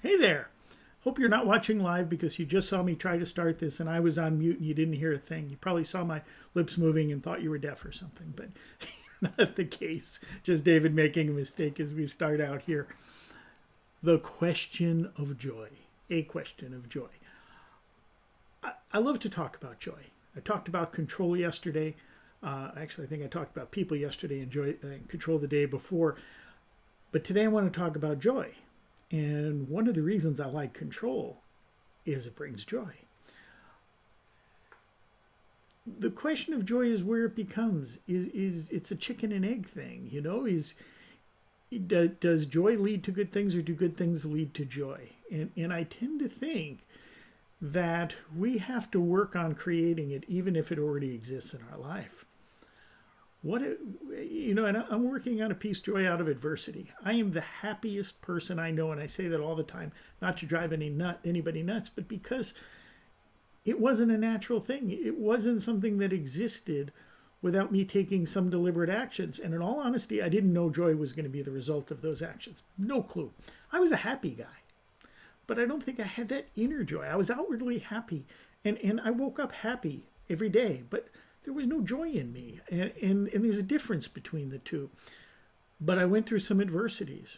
Hey there. Hope you're not watching live because you just saw me try to start this and I was on mute and you didn't hear a thing. You probably saw my lips moving and thought you were deaf or something, but not the case. Just David making a mistake as we start out here. The question of joy. A question of joy. I love to talk about joy. I talked about control yesterday. Actually, I think I talked about people yesterday and joy and control the day before. But today I want to talk about joy. And one of the reasons I like control is it brings joy. The question of joy is where it becomes is it's a chicken and egg thing, you know, does joy lead to good things or do good things lead to joy? And I tend to think that we have to work on creating it even if it already exists in our life. And I'm working on a piece, joy out of adversity. I am the happiest person I know, and I say that all the time, not to drive anybody nuts, but because it wasn't a natural thing. It wasn't something that existed without me taking some deliberate actions. And in all honesty, I didn't know joy was going to be the result of those actions. No clue. I was a happy guy, but I don't think I had that inner joy. I was outwardly happy, and I woke up happy every day, but there was no joy in me. And there's a difference between the two. But I went through some adversities.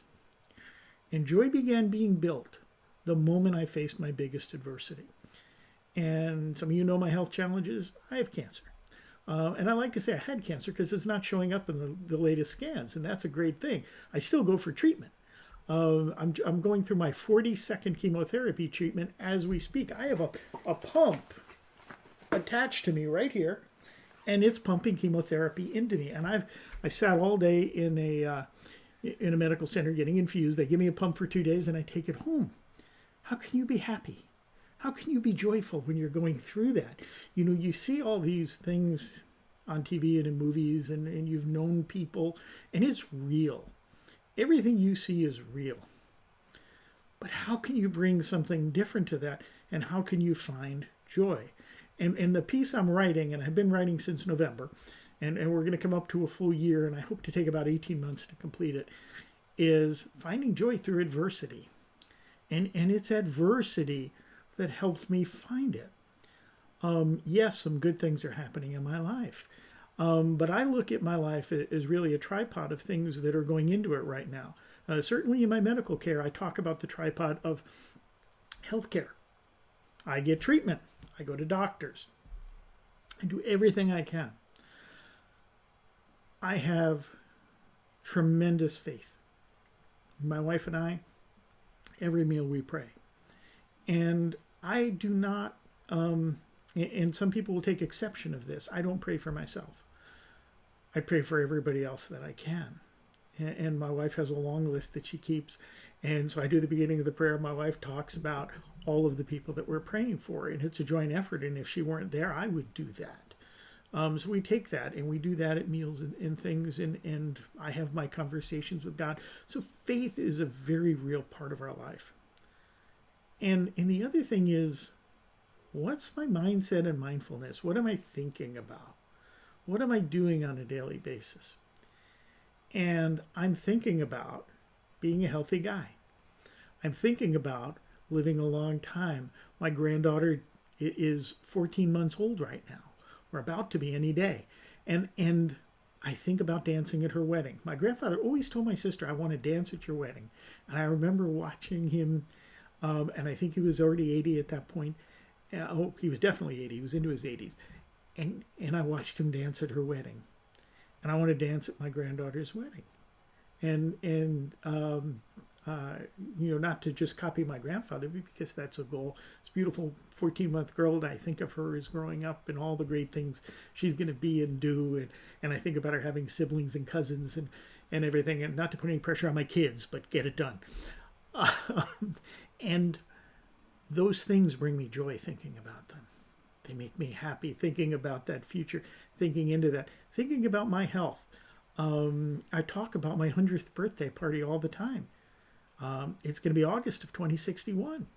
And joy began being built the moment I faced my biggest adversity. And some of you know my health challenges. I have cancer. And I like to say I had cancer because it's not showing up in the latest scans. And that's a great thing. I still go for treatment. I'm going through my 42nd chemotherapy treatment as we speak. I have a pump attached to me right here. And it's pumping chemotherapy into me. And I sat all day in a medical center getting infused. They give me a pump for 2 days and I take it home. How can you be happy? How can you be joyful when you're going through that? You know, you see all these things on TV and in movies and you've known people and it's real. Everything you see is real. But how can you bring something different to that? And how can you find joy? And the piece I'm writing, and I've been writing since November, and we're going to come up to a full year, and I hope to take about 18 months to complete it, is finding joy through adversity. And it's adversity that helped me find it. Yes, some good things are happening in my life. But I look at my life as really a tripod of things that are going into it right now. Certainly in my medical care, I talk about the tripod of healthcare. I get treatment. I go to doctors. I do everything I can. I have tremendous faith. My wife and I, every meal we pray. And I do not, and some people will take exception of this, I don't pray for myself. I pray for everybody else that I can. And my wife has a long list that she keeps. And so I do the beginning of the prayer. My wife talks about all of the people that we're praying for. And it's a joint effort. And if she weren't there, I would do that. So we take that and we do that at meals and things. And I have my conversations with God. So faith is a very real part of our life. And the other thing is, what's my mindset and mindfulness? What am I thinking about? What am I doing on a daily basis? And I'm thinking about being a healthy guy. I'm thinking about living a long time. My granddaughter is 14 months old right now. We're about to be any day. And I think about dancing at her wedding. My grandfather always told my sister, I want to dance at your wedding. And I remember watching him, and I think he was already 80 at that point. He was definitely 80. He was into his 80s. And I watched him dance at her wedding. And I want to dance at my granddaughter's wedding. And not to just copy my grandfather, because that's a goal. It's a beautiful 14-month girl, and I think of her as growing up and all the great things she's going to be and do. And I think about her having siblings and cousins and everything. And not to put any pressure on my kids, but get it done. And those things bring me joy thinking about them. They make me happy thinking about that future, thinking into that, thinking about my health. I talk about my 100th birthday party all the time. It's going to be August of 2061.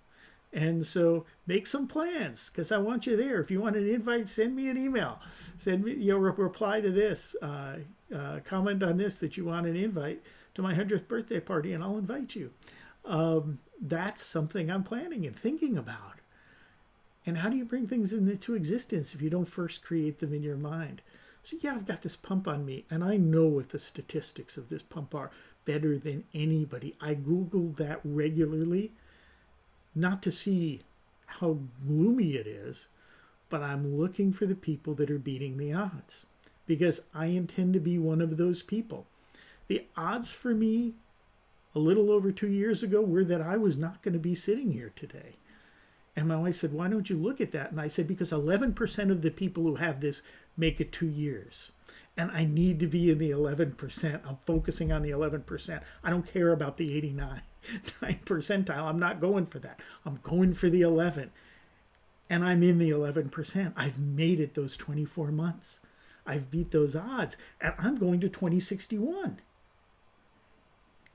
And so make some plans because I want you there. If you want an invite, send me an email. Send me your reply to this. Comment on this that you want an invite to my 100th birthday party and I'll invite you. That's something I'm planning and thinking about. And how do you bring things into existence if you don't first create them in your mind? So yeah, I've got this pump on me, and I know what the statistics of this pump are better than anybody. I Google that regularly, not to see how gloomy it is, but I'm looking for the people that are beating the odds because I intend to be one of those people. The odds for me a little over 2 years ago were that I was not going to be sitting here today. And my wife said, "Why don't you look at that?" And I said, "Because 11% of the people who have this make it 2 years. And I need to be in the 11%. I'm focusing on the 11%. I don't care about the 89 percentile. I'm not going for that. I'm going for the 11. And I'm in the 11%. I've made it those 24 months. I've beat those odds. And I'm going to 2061.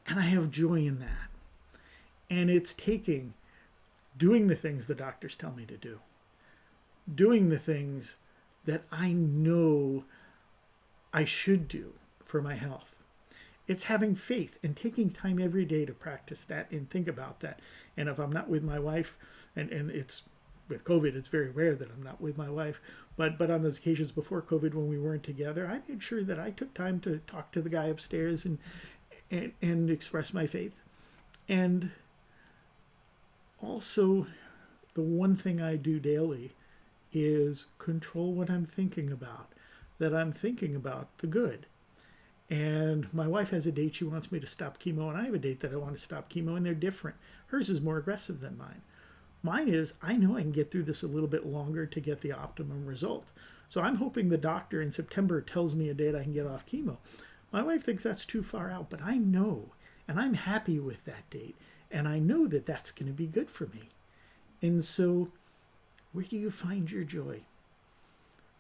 And I have joy in that. And it's doing the things the doctors tell me to do, doing the things that I know I should do for my health. It's having faith and taking time every day to practice that and think about that. And if I'm not with my wife, and it's with COVID, it's very rare that I'm not with my wife, but on those occasions before COVID when we weren't together, I made sure that I took time to talk to the guy upstairs and express my faith. And also, the one thing I do daily is control what I'm thinking about, that I'm thinking about the good. And my wife has a date she wants me to stop chemo, and I have a date that I want to stop chemo, and they're different. Hers is more aggressive than mine. Mine is, I know I can get through this a little bit longer to get the optimum result. So I'm hoping the doctor in September tells me a date I can get off chemo. My wife thinks that's too far out, but I know, and I'm happy with that date. And I know that that's going to be good for me. And so, where do you find your joy?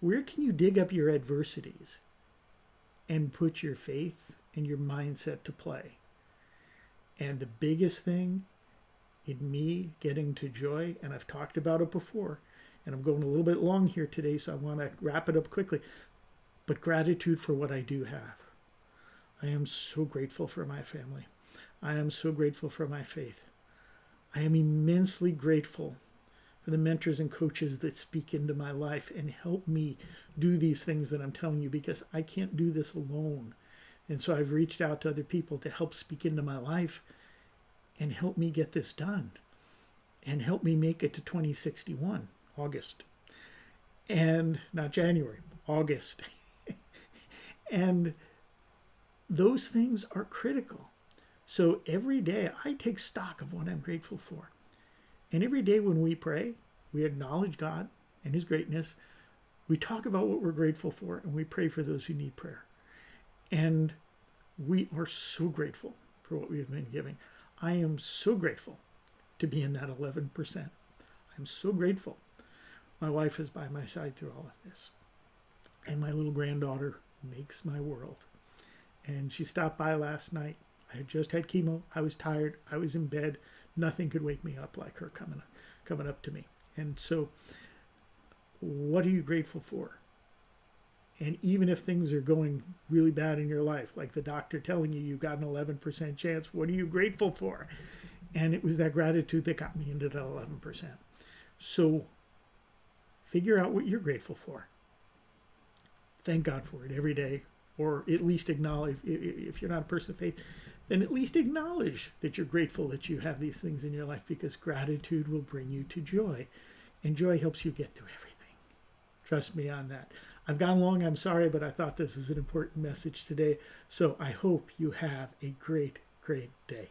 Where can you dig up your adversities and put your faith and your mindset to play? And the biggest thing in me getting to joy, and I've talked about it before, and I'm going a little bit long here today, so I want to wrap it up quickly, but gratitude for what I do have. I am so grateful for my family. I am so grateful for my faith. I am immensely grateful for the mentors and coaches that speak into my life and help me do these things that I'm telling you, because I can't do this alone. And so I've reached out to other people to help speak into my life and help me get this done and help me make it to 2061, August. And not January, August. And those things are critical. So every day I take stock of what I'm grateful for. And every day when we pray, we acknowledge God and his greatness. We talk about what we're grateful for, and we pray for those who need prayer. And we are so grateful for what we've been giving. I am so grateful to be in that 11%. I'm so grateful. My wife is by my side through all of this. And my little granddaughter makes my world. And she stopped by last night. I had just had chemo. I was tired. I was in bed. Nothing could wake me up like her coming up to me. And so, what are you grateful for? And even if things are going really bad in your life, like the doctor telling you you've got an 11% chance, what are you grateful for? And it was that gratitude that got me into that 11%. So, figure out what you're grateful for. Thank God for it every day, or at least acknowledge, if you're not a person of faith, then at least acknowledge that you're grateful that you have these things in your life, because gratitude will bring you to joy, and joy helps you get through everything. Trust me on that. I've gone long, I'm sorry, but I thought this was an important message today. So I hope you have a great, great day.